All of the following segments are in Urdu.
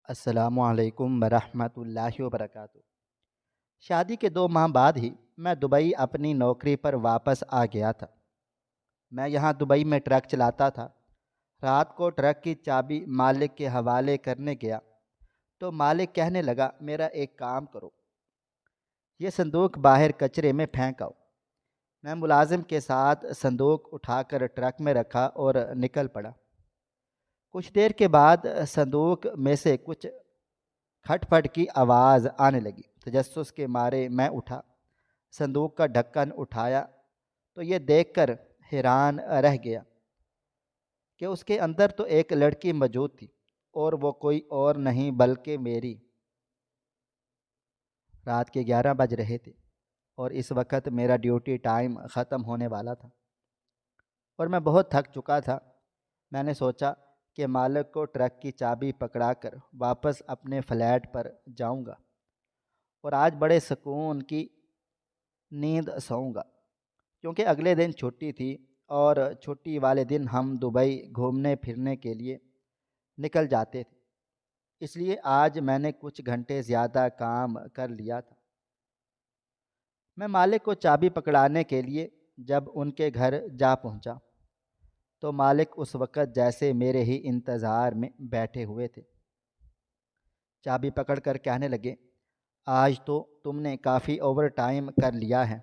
السلام علیکم ورحمۃ اللہ وبرکاتہ۔ شادی کے 2 ماہ بعد ہی میں دبئی اپنی نوکری پر واپس آ گیا تھا۔ میں یہاں دبئی میں ٹرک چلاتا تھا۔ رات کو ٹرک کی چابی مالک کے حوالے کرنے گیا تو مالک کہنے لگا، میرا ایک کام کرو، یہ صندوق باہر کچرے میں پھینک آؤ۔ میں ملازم کے ساتھ صندوق اٹھا کر ٹرک میں رکھا اور نکل پڑا۔ کچھ دیر کے بعد صندوق میں سے کچھ کھٹ پھٹ کی آواز آنے لگی۔ تجسس کے مارے میں اٹھا، صندوق کا ڈھکن اٹھایا تو یہ دیکھ کر حیران رہ گیا کہ اس کے اندر تو ایک لڑکی موجود تھی، اور وہ کوئی اور نہیں بلکہ میری۔ رات کے 11 بج رہے تھے اور اس وقت میرا ڈیوٹی ٹائم ختم ہونے والا تھا اور میں بہت تھک چکا تھا۔ میں نے سوچا کہ مالک کو ٹرک کی چابی پکڑا کر واپس اپنے فلیٹ پر جاؤں گا اور آج بڑے سکون کی نیند سوؤں گا، کیونکہ اگلے دن چھٹی تھی اور چھٹی والے دن ہم دبئی گھومنے پھرنے کے لیے نکل جاتے تھے۔ اس لیے آج میں نے کچھ گھنٹے زیادہ کام کر لیا تھا۔ میں مالک کو چابی پکڑانے کے لیے جب ان کے گھر جا پہنچا تو مالک اس وقت جیسے میرے ہی انتظار میں بیٹھے ہوئے تھے۔ چابی پکڑ کر کہنے لگے، آج تو تم نے کافی اوور ٹائم کر لیا ہے۔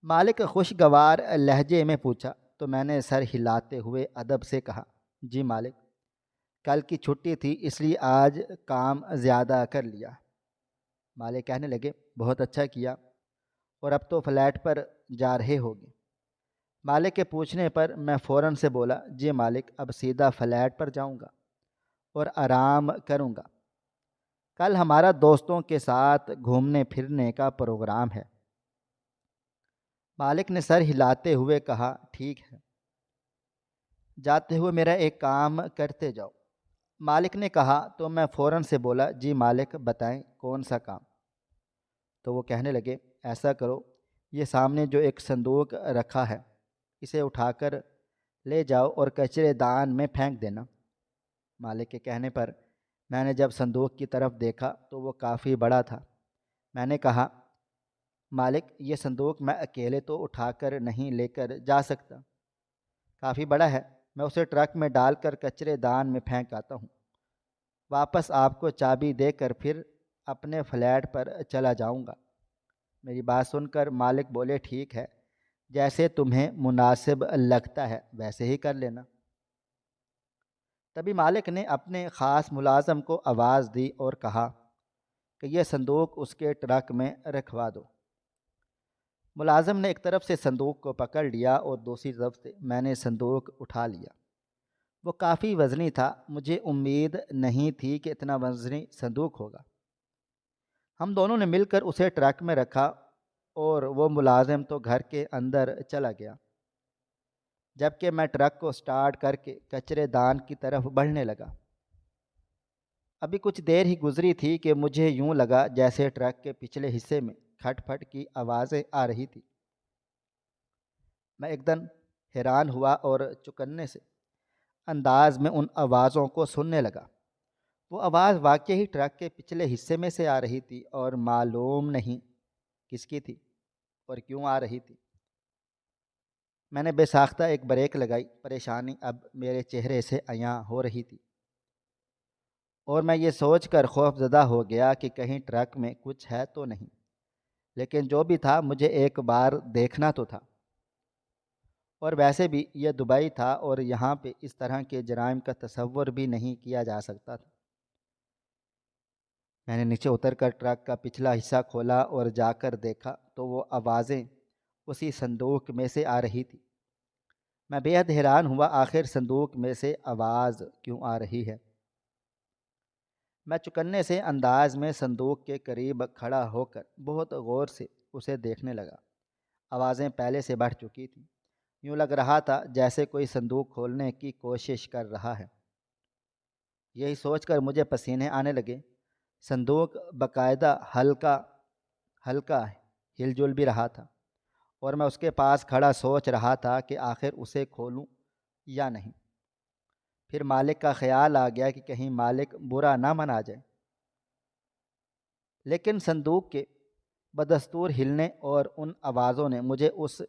مالک خوشگوار لہجے میں پوچھا تو میں نے سر ہلاتے ہوئے ادب سے کہا، جی مالک، کل کی چھٹی تھی اس لیے آج کام زیادہ کر لیا۔ مالک کہنے لگے، بہت اچھا کیا، اور اب تو فلیٹ پر جا رہے ہوگے؟ مالک کے پوچھنے پر میں فوراً سے بولا، جی مالک، اب سیدھا فلیٹ پر جاؤں گا اور آرام کروں گا۔ کل ہمارا دوستوں کے ساتھ گھومنے پھرنے کا پروگرام ہے۔ مالک نے سر ہلاتے ہوئے کہا، ٹھیک ہے، جاتے ہوئے میرا ایک کام کرتے جاؤ۔ مالک نے کہا تو میں فوراً سے بولا، جی مالک، بتائیں کون سا کام؟ تو وہ کہنے لگے، ایسا کرو، یہ سامنے جو ایک صندوق رکھا ہے اسے اٹھا کر لے جاؤ اور کچرے دان میں پھینک دینا۔ مالک کے کہنے پر میں نے جب صندوق کی طرف دیکھا تو وہ کافی بڑا تھا۔ میں نے کہا، مالک، یہ صندوق میں اکیلے تو اٹھا کر نہیں لے کر جا سکتا، کافی بڑا ہے، میں اسے ٹرک میں ڈال کر کچرے دان میں پھینک آتا ہوں، واپس آپ کو چابی دے کر پھر اپنے فلیٹ پر چلا جاؤں گا۔ میری بات سن کر مالک بولے، ٹھیک ہے، جیسے تمہیں مناسب لگتا ہے ویسے ہی کر لینا۔ تبھی مالک نے اپنے خاص ملازم کو آواز دی اور کہا کہ یہ صندوق اس کے ٹرک میں رکھوا دو۔ ملازم نے ایک طرف سے صندوق کو پکڑ لیا اور دوسری طرف سے میں نے صندوق اٹھا لیا۔ وہ کافی وزنی تھا، مجھے امید نہیں تھی کہ اتنا وزنی صندوق ہوگا۔ ہم دونوں نے مل کر اسے ٹرک میں رکھا اور وہ ملازم تو گھر کے اندر چلا گیا، جبکہ میں ٹرک کو سٹارٹ کر کے کچرے دان کی طرف بڑھنے لگا۔ ابھی کچھ دیر ہی گزری تھی کہ مجھے یوں لگا جیسے ٹرک کے پچھلے حصے میں کھٹ پھٹ کی آوازیں آ رہی تھی۔ میں ایک دم حیران ہوا اور چوکنے سے انداز میں ان آوازوں کو سننے لگا۔ وہ آواز واقعی ہی ٹرک کے پچھلے حصے میں سے آ رہی تھی اور معلوم نہیں کس کی تھی اور کیوں آ رہی تھی۔ میں نے بے ساختہ ایک بریک لگائی، پریشانی اب میرے چہرے سے عیاں ہو رہی تھی، اور میں یہ سوچ کر خوف زدہ ہو گیا کہ کہیں ٹرک میں کچھ ہے تو نہیں، لیکن جو بھی تھا مجھے ایک بار دیکھنا تو تھا، اور ویسے بھی یہ دبئی تھا اور یہاں پہ اس طرح کے جرائم کا تصور بھی نہیں کیا جا سکتا تھا۔ میں نے نیچے اتر کر ٹرک کا پچھلا حصہ کھولا اور جا کر دیکھا تو وہ آوازیں اسی صندوق میں سے آ رہی تھی۔ میں بے حد حیران ہوا، آخر صندوق میں سے آواز کیوں آ رہی ہے؟ میں چوکنے سے انداز میں صندوق کے قریب کھڑا ہو کر بہت غور سے اسے دیکھنے لگا۔ آوازیں پہلے سے بڑھ چکی تھیں، یوں لگ رہا تھا جیسے کوئی صندوق کھولنے کی کوشش کر رہا ہے۔ یہی سوچ کر مجھے پسینے آنے لگے۔ صندوق باقاعدہ ہلکا ہلکا ہل جل بھی رہا تھا، اور میں اس کے پاس کھڑا سوچ رہا تھا کہ آخر اسے کھولوں یا نہیں۔ پھر مالک کا خیال آ گیا کہ کہیں مالک برا نہ منا جائے، لیکن صندوق کے بدستور ہلنے اور ان آوازوں نے مجھے اس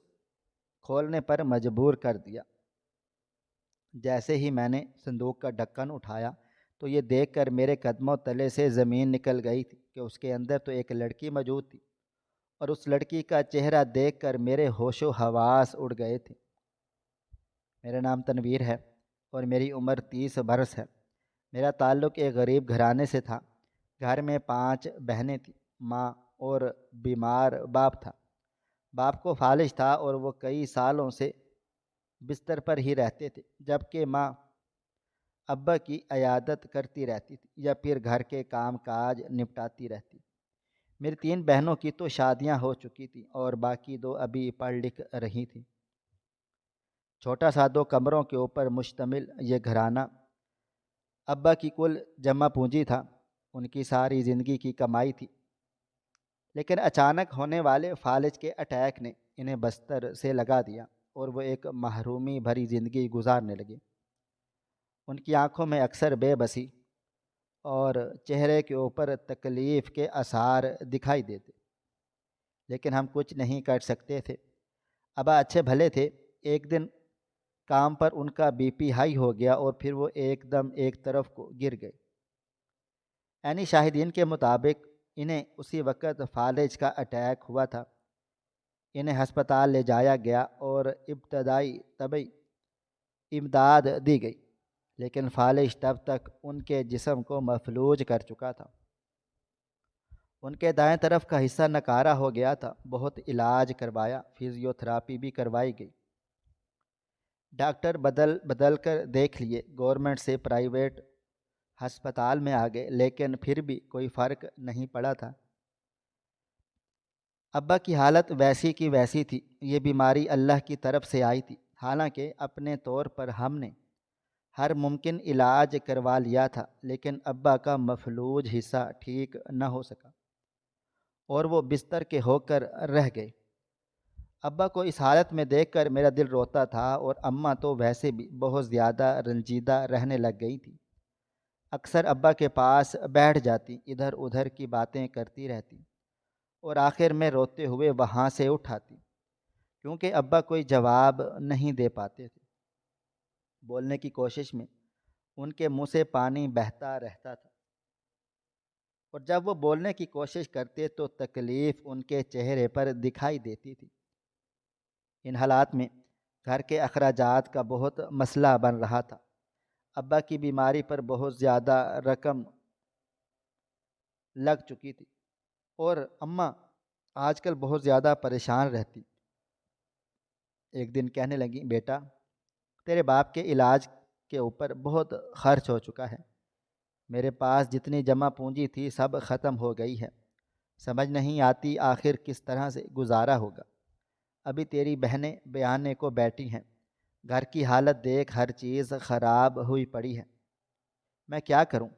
کھولنے پر مجبور کر دیا۔ جیسے ہی میں نے صندوق کا ڈھکن اٹھایا تو یہ دیکھ کر میرے قدموں تلے سے زمین نکل گئی تھی کہ اس کے اندر تو ایک لڑکی موجود تھی، اور اس لڑکی کا چہرہ دیکھ کر میرے ہوش و حواس اڑ گئے تھے۔ میرا نام تنویر ہے اور میری عمر 30 برس ہے۔ میرا تعلق ایک غریب گھرانے سے تھا۔ گھر میں 5 بہنیں تھیں، ماں اور بیمار باپ تھا۔ باپ کو فالج تھا اور وہ کئی سالوں سے بستر پر ہی رہتے تھے، جبکہ ماں ابا کی عیادت کرتی رہتی تھی یا پھر گھر کے کام کاج نپٹاتی رہتی۔ میری 3 بہنوں کی تو شادیاں ہو چکی تھیں اور باقی 2 ابھی پڑھ لکھ رہی تھیں۔ چھوٹا سا 2 کمروں کے اوپر مشتمل یہ گھرانہ ابا کی کل جمع پونجی تھا، ان کی ساری زندگی کی کمائی تھی۔ لیکن اچانک ہونے والے فالج کے اٹیک نے انہیں بستر سے لگا دیا اور وہ ایک محرومی بھری زندگی گزارنے لگے۔ ان کی آنکھوں میں اکثر بے بسی اور چہرے کے اوپر تکلیف کے آثار دکھائی دیتے، لیکن ہم کچھ نہیں کر سکتے تھے۔ ابا اچھے بھلے تھے، ایک دن کام پر ان کا بی پی ہائی ہو گیا اور پھر وہ ایک دم ایک طرف کو گر گئے۔ عینی شاہدین کے مطابق انہیں اسی وقت فالج کا اٹیک ہوا تھا۔ انہیں ہسپتال لے جایا گیا اور ابتدائی طبی امداد دی گئی، لیکن فالج تب تک ان کے جسم کو مفلوج کر چکا تھا۔ ان کے دائیں طرف کا حصہ نکارہ ہو گیا تھا۔ بہت علاج کروایا، فزیو تھراپی بھی کروائی گئی، ڈاکٹر بدل بدل کر دیکھ لیے، گورنمنٹ سے پرائیویٹ ہسپتال میں آ گئے، لیکن پھر بھی کوئی فرق نہیں پڑا تھا۔ ابا کی حالت ویسی کی ویسی تھی۔ یہ بیماری اللہ کی طرف سے آئی تھی، حالانکہ اپنے طور پر ہم نے ہر ممکن علاج کروا لیا تھا، لیکن ابا کا مفلوج حصہ ٹھیک نہ ہو سکا اور وہ بستر کے ہو کر رہ گئے۔ ابا کو اس حالت میں دیکھ کر میرا دل روتا تھا، اور اماں تو ویسے بھی بہت زیادہ رنجیدہ رہنے لگ گئی تھی۔ اکثر ابا کے پاس بیٹھ جاتی، ادھر ادھر کی باتیں کرتی رہتی اور آخر میں روتے ہوئے وہاں سے اٹھ آتی، کیونکہ ابا کوئی جواب نہیں دے پاتے تھے۔ بولنے کی کوشش میں ان کے منہ سے پانی بہتا رہتا تھا، اور جب وہ بولنے کی کوشش کرتے تو تکلیف ان کے چہرے پر دکھائی دیتی تھی۔ ان حالات میں گھر کے اخراجات کا بہت مسئلہ بن رہا تھا۔ ابا کی بیماری پر بہت زیادہ رقم لگ چکی تھی اور اماں آج کل بہت زیادہ پریشان رہتی۔ ایک دن کہنے لگی، بیٹا تیرے باپ کے علاج کے اوپر بہت خرچ ہو چکا ہے، میرے پاس جتنی جمع پونجی تھی سب ختم ہو گئی ہے، سمجھ نہیں آتی آخر کس طرح سے گزارا ہوگا۔ ابھی تیری بہنیں بیانے کو بیٹھی ہیں، گھر کی حالت دیکھ ہر چیز خراب ہوئی پڑی ہے، میں کیا کروں؟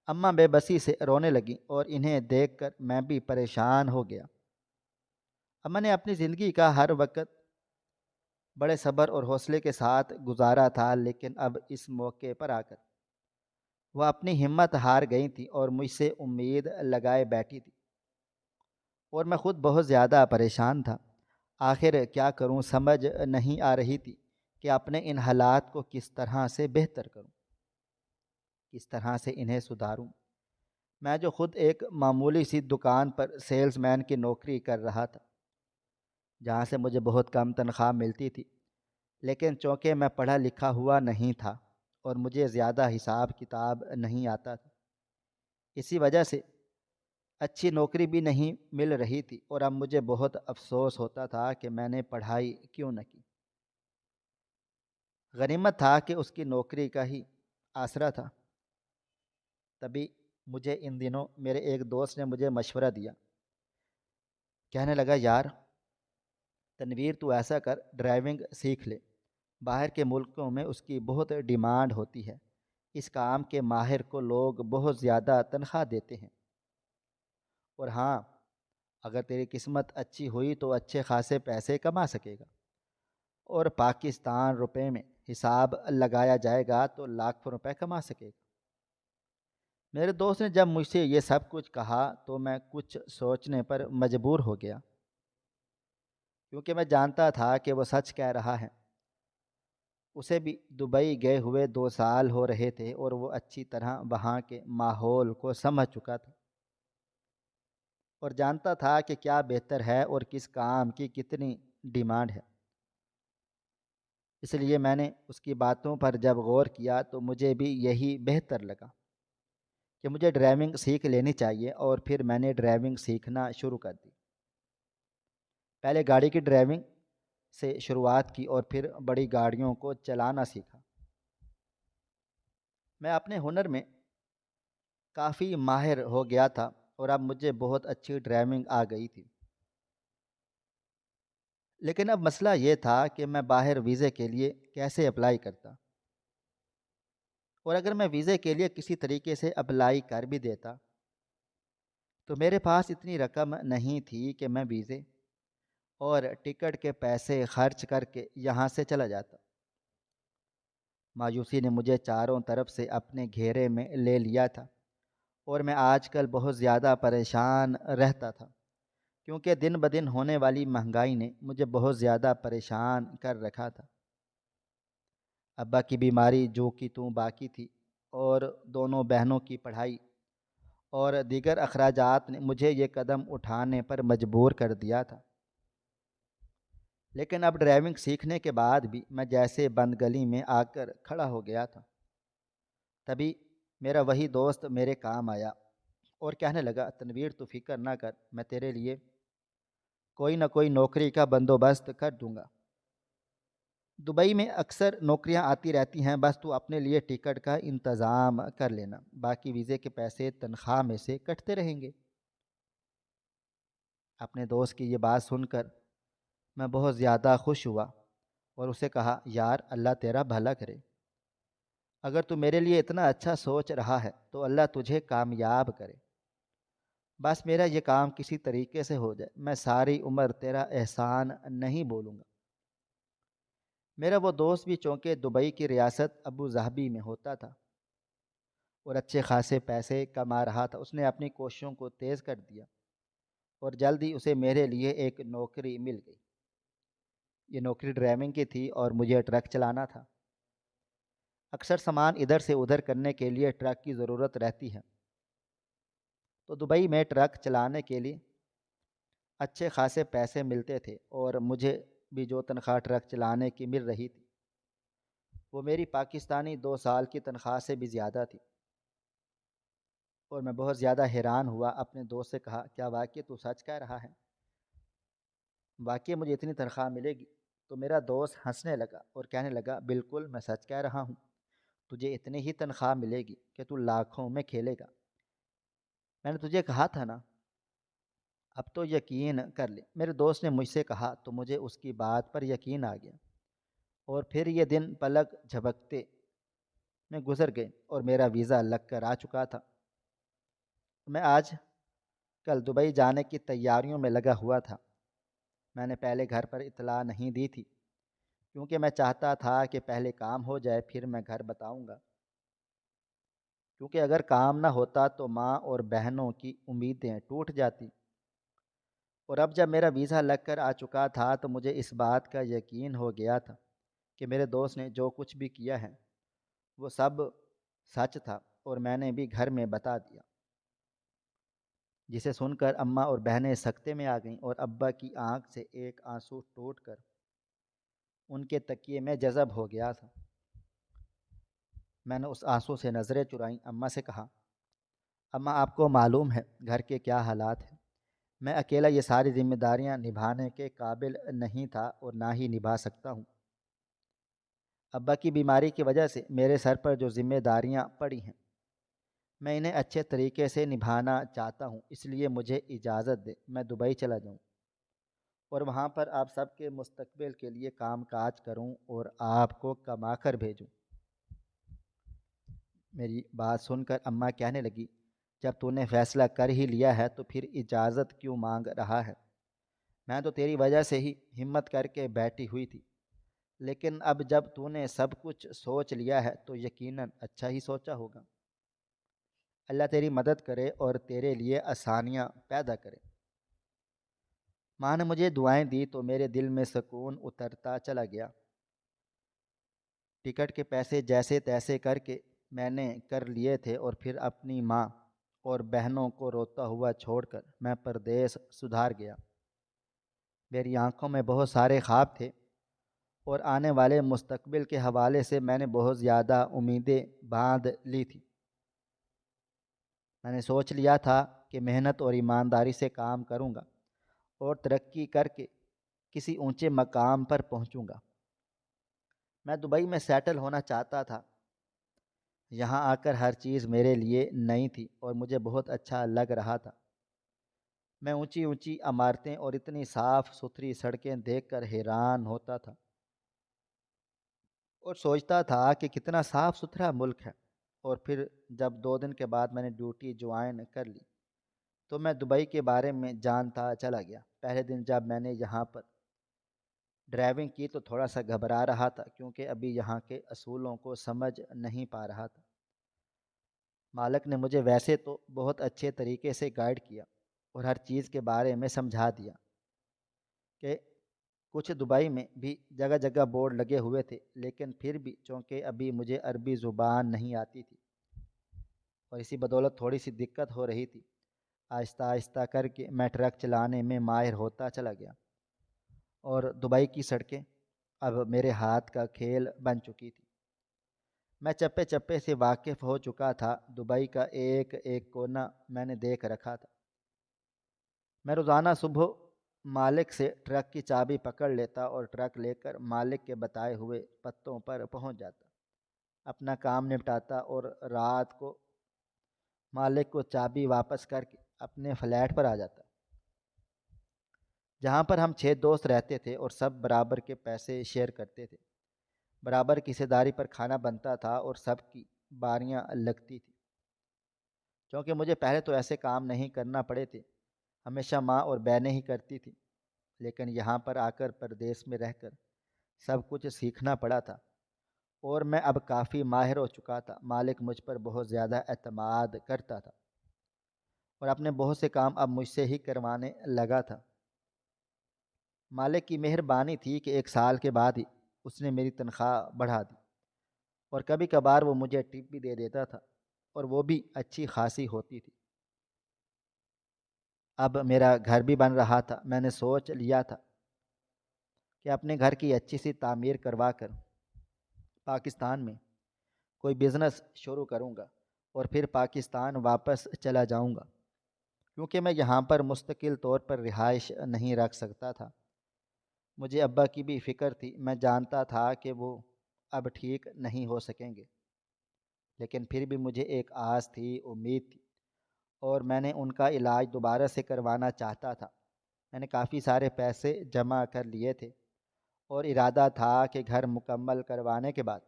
اماں بے بسی سے رونے لگی اور انہیں دیکھ کر میں بھی پریشان ہو گیا۔ اماں نے اپنی زندگی کا ہر وقت بڑے صبر اور حوصلے کے ساتھ گزارا تھا، لیکن اب اس موقع پر آ کر وہ اپنی ہمت ہار گئی تھی اور مجھ سے امید لگائے بیٹھی تھی، اور میں خود بہت زیادہ پریشان تھا۔ آخر کیا کروں سمجھ نہیں آ رہی تھی کہ اپنے ان حالات کو کس طرح سے بہتر کروں، کس طرح سے انہیں سدھاروں۔ میں جو خود ایک معمولی سی دکان پر سیلز مین کی نوکری کر رہا تھا، جہاں سے مجھے بہت کم تنخواہ ملتی تھی، لیکن چونکہ میں پڑھا لکھا ہوا نہیں تھا اور مجھے زیادہ حساب کتاب نہیں آتا تھا، اسی وجہ سے اچھی نوکری بھی نہیں مل رہی تھی، اور اب مجھے بہت افسوس ہوتا تھا کہ میں نے پڑھائی کیوں نہ کی۔ غنیمت تھا کہ اس کی نوکری کا ہی آسرا تھا۔ تبھی مجھے ان دنوں میرے ایک دوست نے مجھے مشورہ دیا، کہنے لگا، یار تنویر تو ایسا کر، ڈرائیونگ سیکھ لے، باہر کے ملکوں میں اس کی بہت ڈیمانڈ ہوتی ہے، اس کام کے ماہر کو لوگ بہت زیادہ تنخواہ دیتے ہیں، اور ہاں اگر تیری قسمت اچھی ہوئی تو اچھے خاصے پیسے کما سکے گا، اور پاکستان روپے میں حساب لگایا جائے گا تو لاکھوں روپے کما سکے گا۔ میرے دوست نے جب مجھ سے یہ سب کچھ کہا تو میں کچھ سوچنے پر مجبور ہو گیا، کیونکہ میں جانتا تھا کہ وہ سچ کہہ رہا ہے۔ اسے بھی دبئی گئے ہوئے 2 سال ہو رہے تھے اور وہ اچھی طرح وہاں کے ماحول کو سمجھ چکا تھا اور جانتا تھا کہ کیا بہتر ہے اور کس کام کی کتنی ڈیمانڈ ہے۔ اس لیے میں نے اس کی باتوں پر جب غور کیا تو مجھے بھی یہی بہتر لگا کہ مجھے ڈرائیونگ سیکھ لینی چاہیے، اور پھر میں نے ڈرائیونگ سیکھنا شروع کر دی۔ پہلے گاڑی کی ڈرائیونگ سے شروعات کی اور پھر بڑی گاڑیوں کو چلانا سیکھا۔ میں اپنے ہنر میں کافی ماہر ہو گیا تھا اور اب مجھے بہت اچھی ڈرائیونگ آ گئی تھی، لیکن اب مسئلہ یہ تھا کہ میں باہر ویزے کے لیے کیسے اپلائی کرتا، اور اگر میں ویزے کے لیے کسی طریقے سے اپلائی کر بھی دیتا تو میرے پاس اتنی رقم نہیں تھی کہ میں ویزے اور ٹکٹ کے پیسے خرچ کر کے یہاں سے چلا جاتا۔ مایوسی نے مجھے چاروں طرف سے اپنے گھیرے میں لے لیا تھا اور میں آج کل بہت زیادہ پریشان رہتا تھا، کیونکہ دن بدن ہونے والی مہنگائی نے مجھے بہت زیادہ پریشان کر رکھا تھا۔ ابا کی بیماری جو کہ توں باقی تھی، اور دونوں بہنوں کی پڑھائی اور دیگر اخراجات نے مجھے یہ قدم اٹھانے پر مجبور کر دیا تھا۔ لیکن اب ڈرائیونگ سیکھنے کے بعد بھی میں جیسے بند گلی میں آ کر کھڑا ہو گیا تھا۔ تبھی میرا وہی دوست میرے کام آیا اور کہنے لگا، تنویر تو فکر نہ کر، میں تیرے لیے کوئی نہ کوئی نوکری کا بندوبست کر دوں گا۔ دبئی میں اکثر نوکریاں آتی رہتی ہیں، بس تو اپنے لیے ٹکٹ کا انتظام کر لینا، باقی ویزے کے پیسے تنخواہ میں سے کٹتے رہیں گے۔ اپنے دوست کی یہ بات سن کر میں بہت زیادہ خوش ہوا اور اسے کہا، یار اللہ تیرا بھلا کرے، اگر تو میرے لیے اتنا اچھا سوچ رہا ہے تو اللہ تجھے کامیاب کرے۔ بس میرا یہ کام کسی طریقے سے ہو جائے، میں ساری عمر تیرا احسان نہیں بولوں گا۔ میرا وہ دوست بھی چونکہ دبئی کی ریاست ابو ظہبی میں ہوتا تھا اور اچھے خاصے پیسے کما رہا تھا، اس نے اپنی کوششوں کو تیز کر دیا اور جلد ہی اسے میرے لیے ایک نوکری مل گئی۔ یہ نوکری ڈرائیونگ کی تھی اور مجھے ٹرک چلانا تھا۔ اکثر سامان ادھر سے ادھر کرنے کے لیے ٹرک کی ضرورت رہتی ہے، تو دبئی میں ٹرک چلانے کے لیے اچھے خاصے پیسے ملتے تھے، اور مجھے بھی جو تنخواہ ٹرک چلانے کی مل رہی تھی وہ میری پاکستانی 2 سال کی تنخواہ سے بھی زیادہ تھی، اور میں بہت زیادہ حیران ہوا۔ اپنے دوست سے کہا، کیا واقعی تو سچ کہہ رہا ہے؟ واقعی مجھے اتنی تنخواہ ملے گی؟ تو میرا دوست ہنسنے لگا اور کہنے لگا، بالکل میں سچ کہہ رہا ہوں، تجھے اتنی ہی تنخواہ ملے گی کہ تو لاکھوں میں کھیلے گا۔ میں نے تجھے کہا تھا نا، اب تو یقین کر لے۔ میرے دوست نے مجھ سے کہا تو مجھے اس کی بات پر یقین آ گیا، اور پھر یہ دن پلک جھپکتے میں گزر گئے اور میرا ویزا لگ کر آ چکا تھا۔ میں آج کل دبئی جانے کی تیاریوں میں لگا ہوا تھا۔ میں نے پہلے گھر پر اطلاع نہیں دی تھی، کیونکہ میں چاہتا تھا کہ پہلے کام ہو جائے پھر میں گھر بتاؤں گا، کیونکہ اگر کام نہ ہوتا تو ماں اور بہنوں کی امیدیں ٹوٹ جاتی۔ اور اب جب میرا ویزا لگ کر آ چکا تھا تو مجھے اس بات کا یقین ہو گیا تھا کہ میرے دوست نے جو کچھ بھی کیا ہے وہ سب سچ تھا، اور میں نے بھی گھر میں بتا دیا، جسے سن کر اماں اور بہنیں سکتے میں آ گئیں، اور ابا کی آنکھ سے ایک آنسو ٹوٹ کر ان کے تکیے میں جذب ہو گیا تھا۔ میں نے اس آنسو سے نظریں چرائیں، اماں سے کہا، اماں آپ کو معلوم ہے گھر کے کیا حالات ہیں، میں اکیلا یہ ساری ذمہ داریاں نبھانے کے قابل نہیں تھا اور نہ ہی نبھا سکتا ہوں۔ ابا کی بیماری کی وجہ سے میرے سر پر جو ذمہ داریاں پڑی ہیں میں انہیں اچھے طریقے سے نبھانا چاہتا ہوں، اس لیے مجھے اجازت دے میں دبئی چلا جاؤں اور وہاں پر آپ سب کے مستقبل کے لیے کام کاج کروں اور آپ کو کما کر بھیجوں۔ میری بات سن کر اماں کہنے لگی، جب تو نے فیصلہ کر ہی لیا ہے تو پھر اجازت کیوں مانگ رہا ہے؟ میں تو تیری وجہ سے ہی ہمت کر کے بیٹھی ہوئی تھی، لیکن اب جب تو نے سب کچھ سوچ لیا ہے تو یقیناً اچھا ہی سوچا ہوگا۔ اللہ تیری مدد کرے اور تیرے لیے آسانیاں پیدا کرے۔ ماں نے مجھے دعائیں دی تو میرے دل میں سکون اترتا چلا گیا۔ ٹکٹ کے پیسے جیسے تیسے کر کے میں نے کر لیے تھے اور پھر اپنی ماں اور بہنوں کو روتا ہوا چھوڑ کر میں پردیس سدھار گیا۔ میری آنکھوں میں بہت سارے خواب تھے اور آنے والے مستقبل کے حوالے سے میں نے بہت زیادہ امیدیں باندھ لی تھی۔ میں نے سوچ لیا تھا کہ محنت اور ایمانداری سے کام کروں گا اور ترقی کر کے کسی اونچے مقام پر پہنچوں گا۔ میں دبئی میں سیٹل ہونا چاہتا تھا۔ یہاں آ کر ہر چیز میرے لیے نئی تھی اور مجھے بہت اچھا لگ رہا تھا۔ میں اونچی اونچی عمارتیں اور اتنی صاف ستھری سڑکیں دیکھ کر حیران ہوتا تھا اور سوچتا تھا کہ کتنا صاف ستھرا ملک ہے۔ اور پھر جب 2 دن کے بعد میں نے ڈیوٹی جوائن کر لی تو میں دبئی کے بارے میں جانتا چلا گیا۔ پہلے دن جب میں نے یہاں پر ڈرائیونگ کی تو تھوڑا سا گھبرا رہا تھا کیونکہ ابھی یہاں کے اصولوں کو سمجھ نہیں پا رہا تھا۔ مالک نے مجھے ویسے تو بہت اچھے طریقے سے گائیڈ کیا اور ہر چیز کے بارے میں سمجھا دیا کہ کچھ دبئی میں بھی جگہ جگہ بورڈ لگے ہوئے تھے، لیکن پھر بھی چونکہ ابھی مجھے عربی زبان نہیں آتی تھی اور اسی بدولت تھوڑی سی دقت ہو رہی تھی، آہستہ آہستہ کر کے میں ٹرک چلانے میں ماہر ہوتا چلا گیا اور دبئی کی سڑکیں اب میرے ہاتھ کا کھیل بن چکی تھی۔ میں چپے چپے سے واقف ہو چکا تھا، دبئی کا ایک ایک کونا میں نے دیکھ رکھا تھا۔ میں روزانہ صبح مالک سے ٹرک کی چابی پکڑ لیتا اور ٹرک لے کر مالک کے بتائے ہوئے پتوں پر پہنچ جاتا، اپنا کام نپٹاتا اور رات کو مالک کو چابی واپس کر کے اپنے فلیٹ پر آ جاتا، جہاں پر ہم 6 دوست رہتے تھے اور سب برابر کے پیسے شیئر کرتے تھے۔ برابر کی حصے داری پر کھانا بنتا تھا اور سب کی باریاں لگتی تھی۔ چونکہ مجھے پہلے تو ایسے کام نہیں کرنا پڑے تھے، ہمیشہ ماں اور بہنیں ہی کرتی تھیں، لیکن یہاں پر آ کر پردیس میں رہ کر سب کچھ سیکھنا پڑا تھا اور میں اب کافی ماہر ہو چکا تھا۔ مالک مجھ پر بہت زیادہ اعتماد کرتا تھا اور اپنے بہت سے کام اب مجھ سے ہی کروانے لگا تھا۔ مالک کی مہربانی تھی کہ 1 سال کے بعد ہی اس نے میری تنخواہ بڑھا دی اور کبھی کبھار وہ مجھے ٹپ بھی دے دیتا تھا اور وہ بھی اچھی خاصی ہوتی تھی۔ اب میرا گھر بھی بن رہا تھا۔ میں نے سوچ لیا تھا کہ اپنے گھر کی اچھی سی تعمیر کروا کر پاکستان میں کوئی بزنس شروع کروں گا اور پھر پاکستان واپس چلا جاؤں گا، کیونکہ میں یہاں پر مستقل طور پر رہائش نہیں رکھ سکتا تھا۔ مجھے ابا کی بھی فکر تھی، میں جانتا تھا کہ وہ اب ٹھیک نہیں ہو سکیں گے، لیکن پھر بھی مجھے ایک آس تھی، امید تھی اور میں نے ان کا علاج دوبارہ سے کروانا چاہتا تھا۔ میں نے کافی سارے پیسے جمع کر لیے تھے اور ارادہ تھا کہ گھر مکمل کروانے کے بعد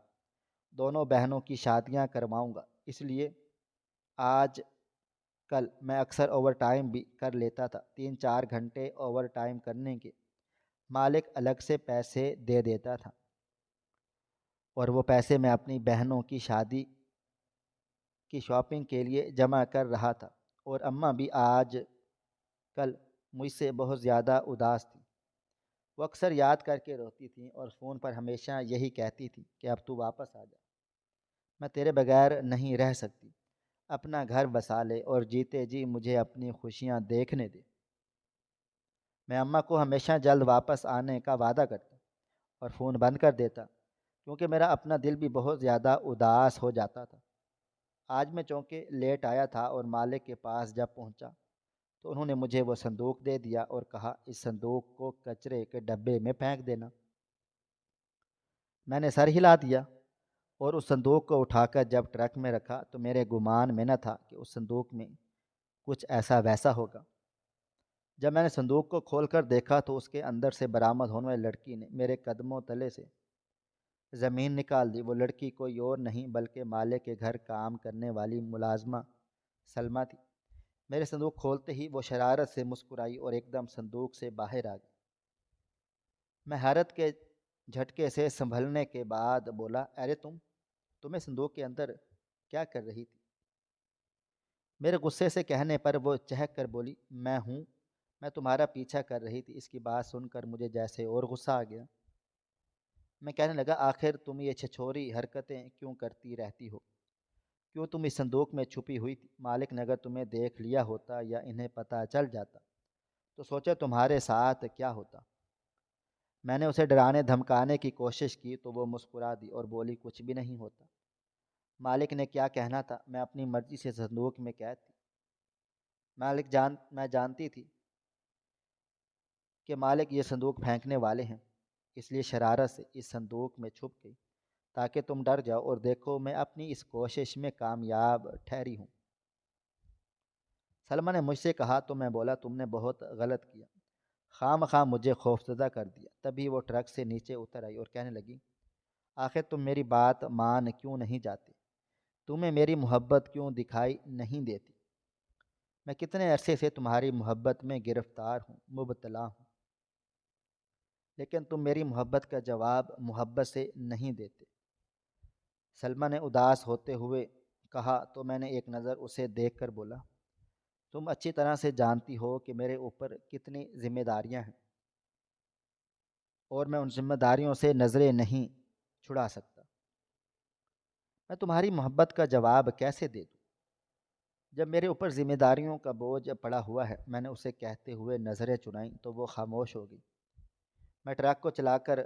دونوں بہنوں کی شادیاں کرواؤں گا۔ اس لیے آج کل میں اکثر اوور ٹائم بھی کر لیتا تھا۔ 3 4 گھنٹے اوور ٹائم کرنے کے مالک الگ سے پیسے دے دیتا تھا اور وہ پیسے میں اپنی بہنوں کی شادی کی شاپنگ کے لیے جمع کر رہا تھا۔ اور اماں بھی آج کل مجھ سے بہت زیادہ اداس تھی، وہ اکثر یاد کر کے روتی تھیں اور فون پر ہمیشہ یہی کہتی تھی کہ اب تو واپس آ جا، میں تیرے بغیر نہیں رہ سکتی، اپنا گھر بسا لے اور جیتے جی مجھے اپنی خوشیاں دیکھنے دے۔ میں اماں کو ہمیشہ جلد واپس آنے کا وعدہ کرتا اور فون بند کر دیتا، کیونکہ میرا اپنا دل بھی بہت زیادہ اداس ہو جاتا تھا۔ آج میں چونکہ لیٹ آیا تھا اور مالک کے پاس جب پہنچا تو انہوں نے مجھے وہ صندوق دے دیا اور کہا اس صندوق کو کچرے کے ڈبے میں پھینک دینا۔ میں نے سر ہلا دیا اور اس صندوق کو اٹھا کر جب ٹرک میں رکھا تو میرے گمان میں نہ تھا کہ اس صندوق میں کچھ ایسا ویسا ہوگا۔ جب میں نے صندوق کو کھول کر دیکھا تو اس کے اندر سے برآمد ہونے والی لڑکی نے میرے قدموں تلے سے زمین نکال دی۔ وہ لڑکی کوئی اور نہیں بلکہ مالک کے گھر کام کرنے والی ملازمہ سلمیٰ تھی۔ میرے صندوق کھولتے ہی وہ شرارت سے مسکرائی اور ایک دم صندوق سے باہر آ گئی۔ میں حیرت کے جھٹکے سے سنبھلنے کے بعد بولا، ارے تمہیں صندوق کے اندر کیا کر رہی تھی؟ میرے غصے سے کہنے پر وہ چہک کر بولی، میں تمہارا پیچھا کر رہی تھی۔ اس کی بات سن کر مجھے جیسے اور غصہ آ گیا۔ میں کہنے لگا، آخر تم یہ چھچوری حرکتیں کیوں کرتی رہتی ہو؟ کیوں تم اس صندوق میں چھپی ہوئی تھی؟ مالک نے اگر تمہیں دیکھ لیا ہوتا یا انہیں پتہ چل جاتا تو سوچو تمہارے ساتھ کیا ہوتا۔ میں نے اسے ڈرانے دھمکانے کی کوشش کی تو وہ مسکرا دی اور بولی، کچھ بھی نہیں ہوتا۔ مالک نے کیا کہنا تھا، میں اپنی مرضی سے صندوق میں قید تھی۔ میں جانتی تھی کہ مالک یہ صندوق پھینکنے والے ہیں، اس لیے شرارت سے اس صندوق میں چھپ گئی تاکہ تم ڈر جاؤ اور دیکھو میں اپنی اس کوشش میں کامیاب ٹھہری ہوں۔ سلمہ نے مجھ سے کہا تو میں بولا، تم نے بہت غلط کیا، خواہ مخواہ مجھے خوفزدہ کر دیا۔ تبھی وہ ٹرک سے نیچے اتر آئی اور کہنے لگی، آخر تم میری بات مان کیوں نہیں جاتے؟ تمہیں میری محبت کیوں دکھائی نہیں دیتی؟ میں کتنے عرصے سے تمہاری محبت میں گرفتار ہوں، مبتلا ہوں، لیکن تم میری محبت کا جواب محبت سے نہیں دیتے۔ سلمہ نے اداس ہوتے ہوئے کہا تو میں نے ایک نظر اسے دیکھ کر بولا، تم اچھی طرح سے جانتی ہو کہ میرے اوپر کتنی ذمہ داریاں ہیں اور میں ان ذمہ داریوں سے نظریں نہیں چھڑا سکتا۔ میں تمہاری محبت کا جواب کیسے دے دوں جب میرے اوپر ذمہ داریوں کا بوجھ پڑا ہوا ہے؟ میں نے اسے کہتے ہوئے نظریں چنائیں تو وہ خاموش ہو گئی۔ میں ٹرک کو چلا کر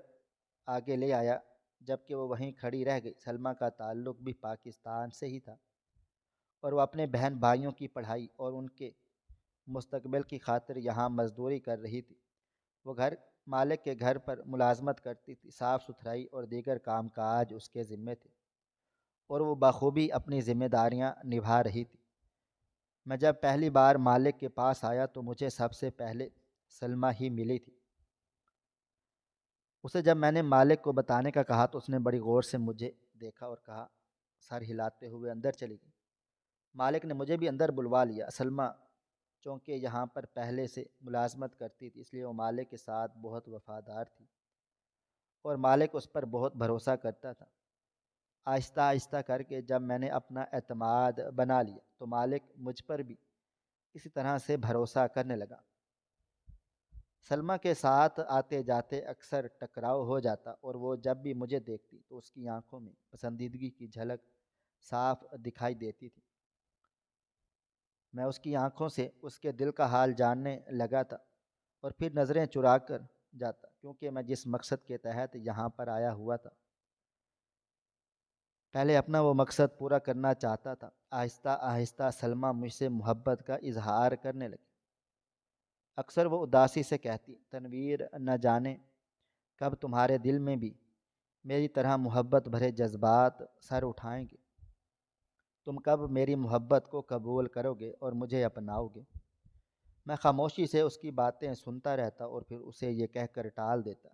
آگے لے آیا جبکہ وہ وہیں کھڑی رہ گئی۔ سلمہ کا تعلق بھی پاکستان سے ہی تھا اور وہ اپنے بہن بھائیوں کی پڑھائی اور ان کے مستقبل کی خاطر یہاں مزدوری کر رہی تھی۔ وہ مالک کے گھر پر ملازمت کرتی تھی، صاف ستھرائی اور دیگر کام کاج اس کے ذمے تھے اور وہ بخوبی اپنی ذمہ داریاں نبھا رہی تھی۔ میں جب پہلی بار مالک کے پاس آیا تو مجھے سب سے پہلے سلمہ ہی ملی تھی۔ اسے جب میں نے مالک کو بتانے کا کہا تو اس نے بڑی غور سے مجھے دیکھا اور کہا، سر ہلاتے ہوئے اندر چلی گئی۔ مالک نے مجھے بھی اندر بلوا لیا۔ سلمہ چونکہ یہاں پر پہلے سے ملازمت کرتی تھی اس لیے وہ مالک کے ساتھ بہت وفادار تھی اور مالک اس پر بہت بھروسہ کرتا تھا۔ آہستہ آہستہ کر کے جب میں نے اپنا اعتماد بنا لیا تو مالک مجھ پر بھی اسی طرح سے بھروسہ کرنے لگا۔ سلمہ کے ساتھ آتے جاتے اکثر ٹکراؤ ہو جاتا اور وہ جب بھی مجھے دیکھتی تو اس کی آنکھوں میں پسندیدگی کی جھلک صاف دکھائی دیتی تھی۔ میں اس کی آنکھوں سے اس کے دل کا حال جاننے لگا تھا اور پھر نظریں چرا کر جاتا، کیونکہ میں جس مقصد کے تحت یہاں پر آیا ہوا تھا پہلے اپنا وہ مقصد پورا کرنا چاہتا تھا۔ آہستہ آہستہ سلمہ مجھ سے محبت کا اظہار کرنے لگی۔ اکثر وہ اداسی سے کہتی، تنویر نہ جانے کب تمہارے دل میں بھی میری طرح محبت بھرے جذبات سر اٹھائیں گے، تم کب میری محبت کو قبول کرو گے اور مجھے اپناؤ گے؟ میں خاموشی سے اس کی باتیں سنتا رہتا اور پھر اسے یہ کہہ کر ٹال دیتا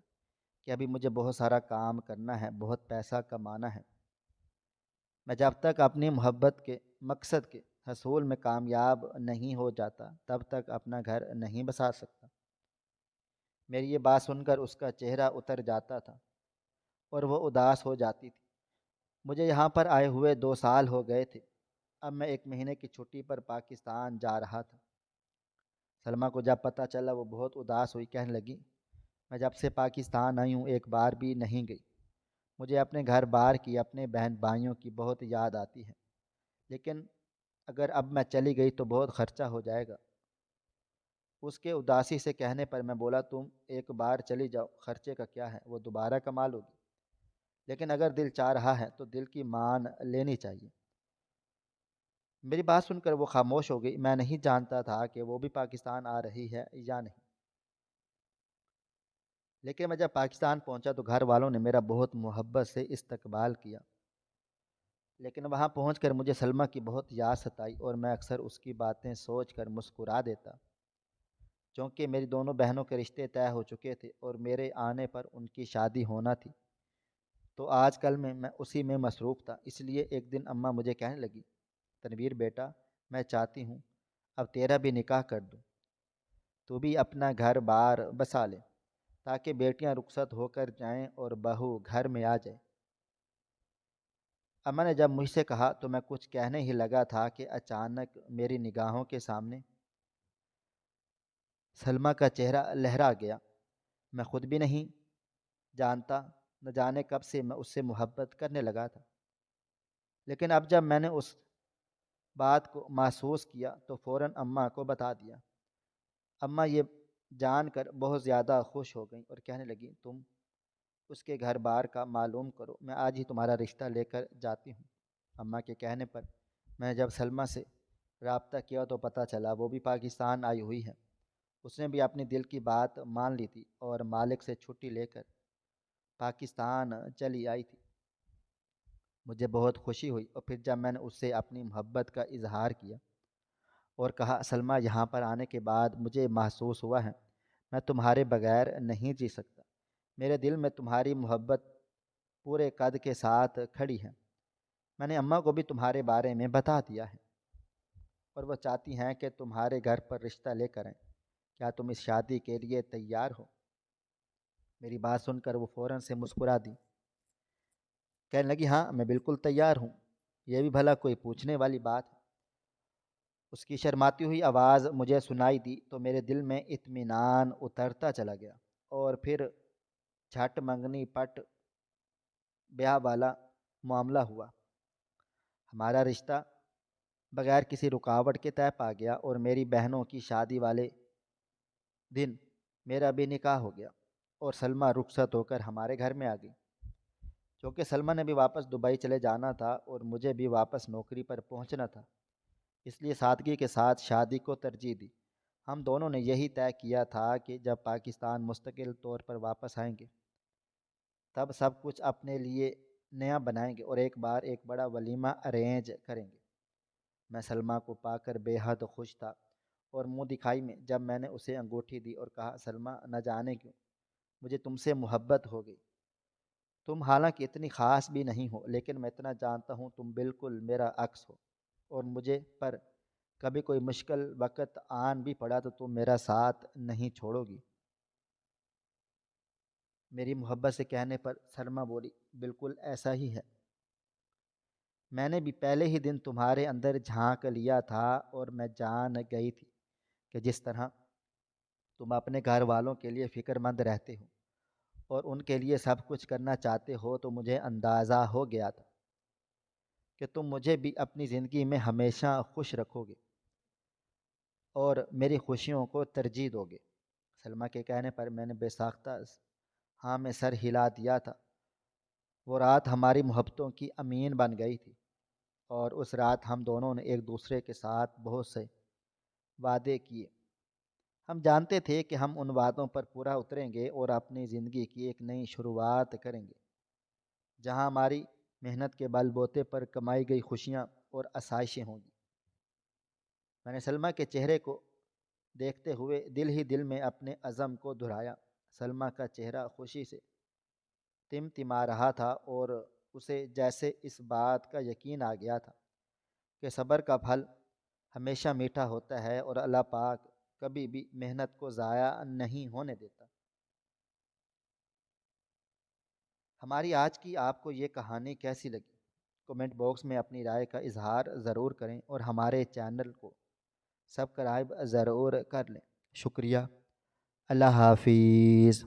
کہ ابھی مجھے بہت سارا کام کرنا ہے، بہت پیسہ کمانا ہے۔ میں جب تک اپنی محبت کے مقصد کے حصول میں کامیاب نہیں ہو جاتا تب تک اپنا گھر نہیں بسا سکتا۔ میری یہ بات سن کر اس کا چہرہ اتر جاتا تھا اور وہ اداس ہو جاتی تھی۔ مجھے یہاں پر آئے ہوئے 2 سال ہو گئے تھے۔ اب میں 1 مہینے کی چھٹی پر پاکستان جا رہا تھا۔ سلمہ کو جب پتہ چلا وہ بہت اداس ہوئی، کہنے لگی، میں جب سے پاکستان آئی ہوں ایک بار بھی نہیں گئی۔ مجھے اپنے گھر بار کی، اپنے بہن بھائیوں کی بہت یاد آتی ہے، لیکن اگر اب میں چلی گئی تو بہت خرچہ ہو جائے گا۔ اس کے اداسی سے کہنے پر میں بولا، تم ایک بار چلی جاؤ، خرچے کا کیا ہے، وہ دوبارہ کما لو گی، لیکن اگر دل چاہ رہا ہے تو دل کی مان لینی چاہیے۔ میری بات سن کر وہ خاموش ہو گئی۔ میں نہیں جانتا تھا کہ وہ بھی پاکستان آ رہی ہے یا نہیں، لیکن میں جب پاکستان پہنچا تو گھر والوں نے میرا بہت محبت سے استقبال کیا، لیکن وہاں پہنچ کر مجھے سلمہ کی بہت یاد ستائی اور میں اکثر اس کی باتیں سوچ کر مسکرا دیتا۔ چونکہ میری دونوں بہنوں کے رشتے طے ہو چکے تھے اور میرے آنے پر ان کی شادی ہونا تھی، تو آج کل میں اسی میں مصروف تھا۔ اس لیے ایک دن اماں مجھے کہنے لگی، تنویر بیٹا، میں چاہتی ہوں اب تیرا بھی نکاح کر دوں، تو بھی اپنا گھر بار بسا لے تاکہ بیٹیاں رخصت ہو کر جائیں اور بہو گھر میں آ جائے۔ اماں نے جب مجھ سے کہا تو میں کچھ کہنے ہی لگا تھا کہ اچانک میری نگاہوں کے سامنے سلمیٰ کا چہرہ لہرا گیا۔ میں خود بھی نہیں جانتا، نہ جانے کب سے میں اس سے محبت کرنے لگا تھا، لیکن اب جب میں نے اس بات کو محسوس کیا تو فوراً اماں کو بتا دیا۔ اماں یہ جان کر بہت زیادہ خوش ہو گئیں اور کہنے لگیں، تم اس کے گھر بار کا معلوم کرو، میں آج ہی تمہارا رشتہ لے کر جاتی ہوں۔ اماں کے کہنے پر میں جب سلمیٰ سے رابطہ کیا تو پتہ چلا وہ بھی پاکستان آئی ہوئی ہے۔ اس نے بھی اپنی دل کی بات مان لی تھی اور مالک سے چھٹی لے کر پاکستان چلی آئی تھی۔ مجھے بہت خوشی ہوئی، اور پھر جب میں نے اس سے اپنی محبت کا اظہار کیا اور کہا، سلمیٰ یہاں پر آنے کے بعد مجھے محسوس ہوا ہے میں تمہارے بغیر نہیں جی سکتا۔ میرے دل میں تمہاری محبت پورے قد کے ساتھ کھڑی ہے۔ میں نے اماں کو بھی تمہارے بارے میں بتا دیا ہے اور وہ چاہتی ہیں کہ تمہارے گھر پر رشتہ لے کر آئیں۔ کیا تم اس شادی کے لیے تیار ہو؟ میری بات سن کر وہ فوراً سے مسکرا دی، کہنے لگی، ہاں میں بالکل تیار ہوں، یہ بھی بھلا کوئی پوچھنے والی بات ہے۔ اس کی شرماتی ہوئی آواز مجھے سنائی دی تو میرے دل میں اطمینان اترتا چلا گیا، اور پھر جھٹ منگنی پٹ بیاہ والا معاملہ ہوا۔ ہمارا رشتہ بغیر کسی رکاوٹ کے طے پا گیا، اور میری بہنوں کی شادی والے دن میرا بھی نکاح ہو گیا اور سلمیٰ رخصت ہو کر ہمارے گھر میں آ گئی۔ کیونکہ سلمیٰ نے بھی واپس دبئی چلے جانا تھا اور مجھے بھی واپس نوکری پر پہنچنا تھا، اس لیے سادگی کے ساتھ شادی کو ترجیح دی۔ ہم دونوں نے یہی طے کیا تھا کہ جب پاکستان مستقل طور پر واپس آئیں گے تب سب کچھ اپنے لیے نیا بنائیں گے اور ایک بار ایک بڑا ولیمہ ارینج کریں گے۔ میں سلمیٰ کو پا کر بے حد خوش تھا، اور منہ دکھائی میں جب میں نے اسے انگوٹھی دی اور کہا، سلمیٰ نہ جانے کیوں مجھے تم سے محبت ہو گئی۔ تم حالانکہ اتنی خاص بھی نہیں ہو، لیکن میں اتنا جانتا ہوں تم بالکل میرا عکس ہو، اور مجھے پر کبھی کوئی مشکل وقت آن بھی پڑا تو تم میرا ساتھ نہیں چھوڑو گی۔ میری محبت سے کہنے پر سلمیٰ بولی، بالکل ایسا ہی ہے۔ میں نے بھی پہلے ہی دن تمہارے اندر جھانک لیا تھا، اور میں جان گئی تھی کہ جس طرح تم اپنے گھر والوں کے لیے فکر مند رہتے ہو اور ان کے لیے سب کچھ کرنا چاہتے ہو، تو مجھے اندازہ ہو گیا تھا کہ تم مجھے بھی اپنی زندگی میں ہمیشہ خوش رکھو گے اور میری خوشیوں کو ترجیح دو گے۔ سلمیٰ کے کہنے پر میں نے بے ساختہ ہاں میں سر ہلا دیا تھا۔ وہ رات ہماری محبتوں کی امین بن گئی تھی، اور اس رات ہم دونوں نے ایک دوسرے کے ساتھ بہت سے وعدے کیے۔ ہم جانتے تھے کہ ہم ان وعدوں پر پورا اتریں گے اور اپنی زندگی کی ایک نئی شروعات کریں گے، جہاں ہماری محنت کے بل بوتے پر کمائی گئی خوشیاں اور آسائشیں ہوں گی۔ میں نے سلمیٰ کے چہرے کو دیکھتے ہوئے دل ہی دل میں اپنے عزم کو دہرایا۔ سلمیٰ کا چہرہ خوشی سے تمتما رہا تھا، اور اسے جیسے اس بات کا یقین آ گیا تھا کہ صبر کا پھل ہمیشہ میٹھا ہوتا ہے اور اللہ پاک کبھی بھی محنت کو ضائع نہیں ہونے دیتا۔ ہماری آج کی آپ کو یہ کہانی کیسی لگی؟ کمنٹ باکس میں اپنی رائے کا اظہار ضرور کریں، اور ہمارے چینل کو سبسکرائب ضرور کر لیں۔ شکریہ۔ اللہ حافظ۔